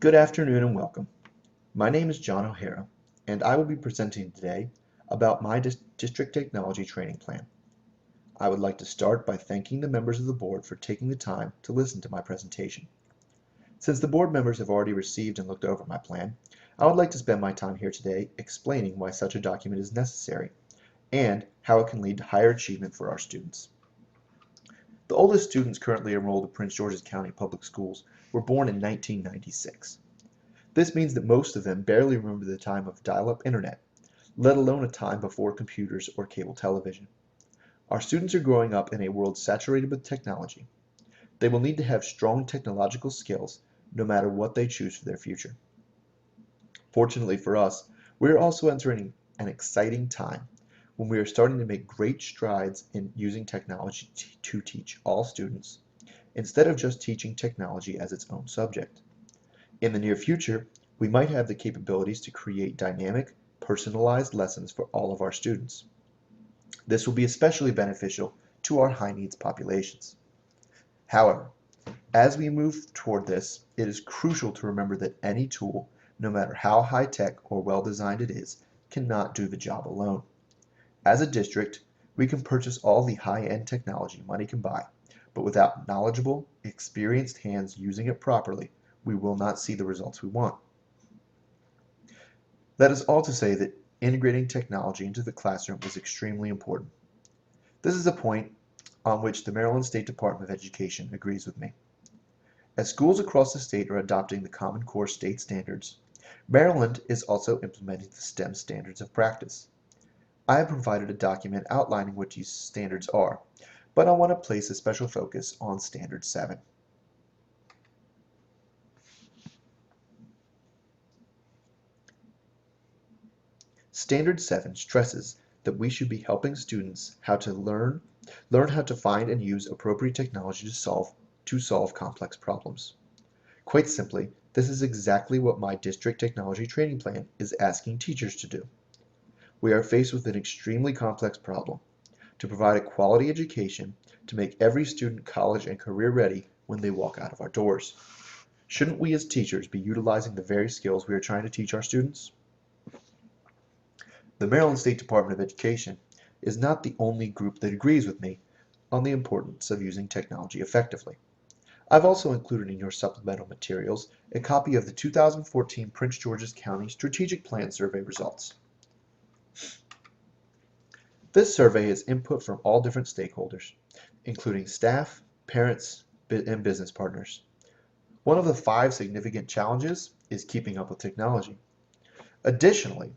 Good afternoon and welcome. My name is John O'Hara, and I will be presenting today about my district technology training plan. I would like to start by thanking the members of the board for taking the time to listen to my presentation. Since the board members have already received and looked over my plan, I would like to spend my time here today explaining why such a document is necessary and how it can lead to higher achievement for our students. The oldest students currently enrolled in Prince George's County Public Schools were born in 1996. This means that most of them barely remember the time of dial-up internet, let alone a time before computers or cable television. Our students are growing up in a world saturated with technology. They will need to have strong technological skills no matter what they choose for their future. Fortunately for us, we are also entering an exciting time when we are starting to make great strides in using technology to teach all students, instead of just teaching technology as its own subject. In the near future, we might have the capabilities to create dynamic, personalized lessons for all of our students. This will be especially beneficial to our high needs populations. However, as we move toward this, it is crucial to remember that any tool, no matter how high tech or well designed it is, cannot do the job alone. As a district, we can purchase all the high-end technology money can buy, but without knowledgeable, experienced hands using it properly, we will not see the results we want. That is all to say that integrating technology into the classroom is extremely important. This is a point on which the Maryland State Department of Education agrees with me. As schools across the state are adopting the Common Core state standards, Maryland is also implementing the STEM standards of practice. I have provided a document outlining what these standards are, but I want to place a special focus on Standard 7. Standard 7 stresses that we should be helping students how to learn how to find and use appropriate technology to solve complex problems. Quite simply, this is exactly what my district technology training plan is asking teachers to do. We are faced with an extremely complex problem: to provide a quality education to make every student college and career ready when they walk out of our doors. Shouldn't we as teachers be utilizing the very skills we are trying to teach our students? The Maryland State Department of Education is not the only group that agrees with me on the importance of using technology effectively. I've also included in your supplemental materials a copy of the 2014 Prince George's County Strategic Plan Survey results. This survey is input from all different stakeholders, including staff, parents, and business partners. One of the 5 significant challenges is keeping up with technology. Additionally,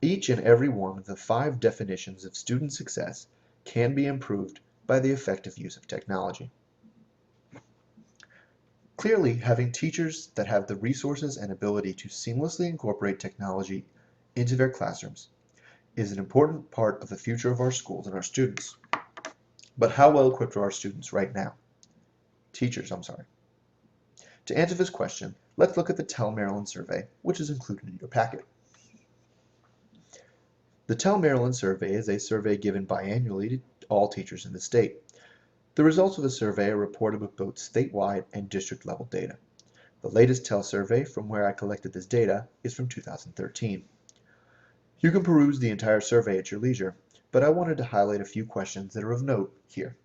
each and every one of the 5 definitions of student success can be improved by the effective use of technology. Clearly, having teachers that have the resources and ability to seamlessly incorporate technology into their classrooms is an important part of the future of our schools and our students. But how well equipped are our students right now? Teachers, I'm sorry. To answer this question, let's look at the Tell Maryland survey, which is included in your packet. The Tell Maryland survey is a survey given biannually to all teachers in the state. The results of the survey are reported with both statewide and district level data. The latest Tell survey, from where I collected this data, is from 2013. You can peruse the entire survey at your leisure, but I wanted to highlight a few questions that are of note here.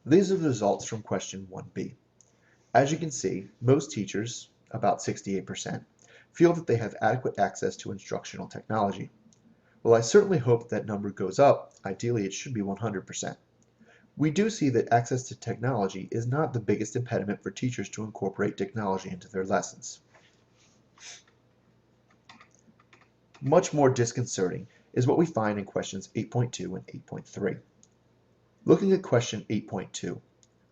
These are the results from question 1B. As you can see, most teachers, about 68%, feel that they have adequate access to instructional technology. Well, I certainly hope that number goes up. Ideally, it should be 100%. We do see that access to technology is not the biggest impediment for teachers to incorporate technology into their lessons. Much more disconcerting is what we find in questions 8.2 and 8.3. Looking at question 8.2,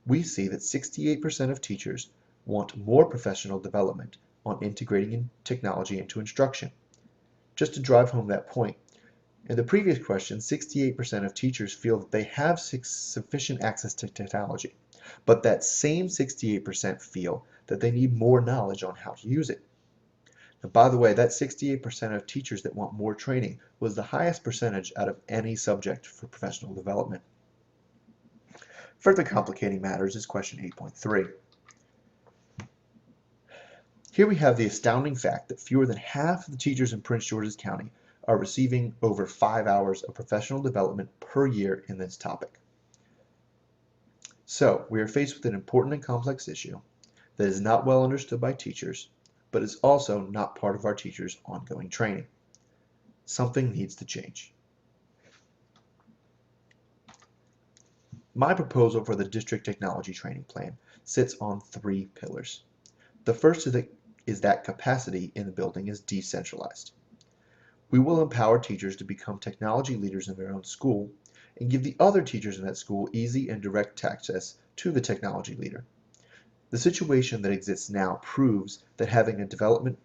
we see that 68% of teachers want more professional development on integrating technology into instruction. Just to drive home that point, in the previous question, 68% of teachers feel that they have sufficient access to technology, but that same 68% feel that they need more knowledge on how to use it. And by the way, that 68% of teachers that want more training was the highest percentage out of any subject for professional development. Further complicating matters is question 8.3. Here we have the astounding fact that fewer than half of the teachers in Prince George's County are receiving over 5 hours of professional development per year in this topic. So, we are faced with an important and complex issue that is not well understood by teachers, but is also not part of our teachers' ongoing training. Something needs to change. My proposal for the district technology training plan sits on 3 pillars. The first is that capacity in the building is decentralized. We will empower teachers to become technology leaders in their own school and give the other teachers in that school easy and direct access to the technology leader. The situation that exists now proves that having a development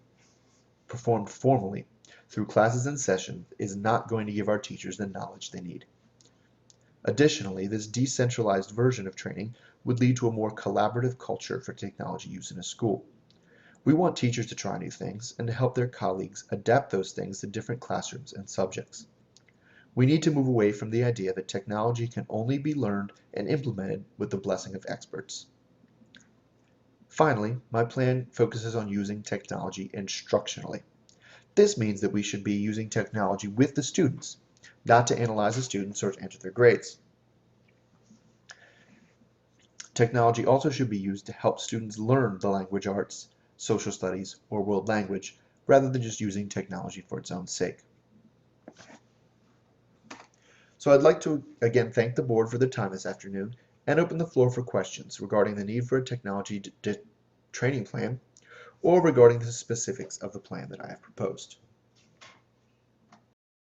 performed formally through classes and sessions is not going to give our teachers the knowledge they need. Additionally, this decentralized version of training would lead to a more collaborative culture for technology use in a school. We want teachers to try new things and to help their colleagues adapt those things to different classrooms and subjects. We need to move away from the idea that technology can only be learned and implemented with the blessing of experts. Finally, my plan focuses on using technology instructionally. This means that we should be using technology with the students, not to analyze the students or to enter their grades. Technology also should be used to help students learn the language arts, social studies, or world language, rather than just using technology for its own sake. So I'd like to again thank the board for their time this afternoon and open the floor for questions regarding the need for a technology training plan or regarding the specifics of the plan that I have proposed.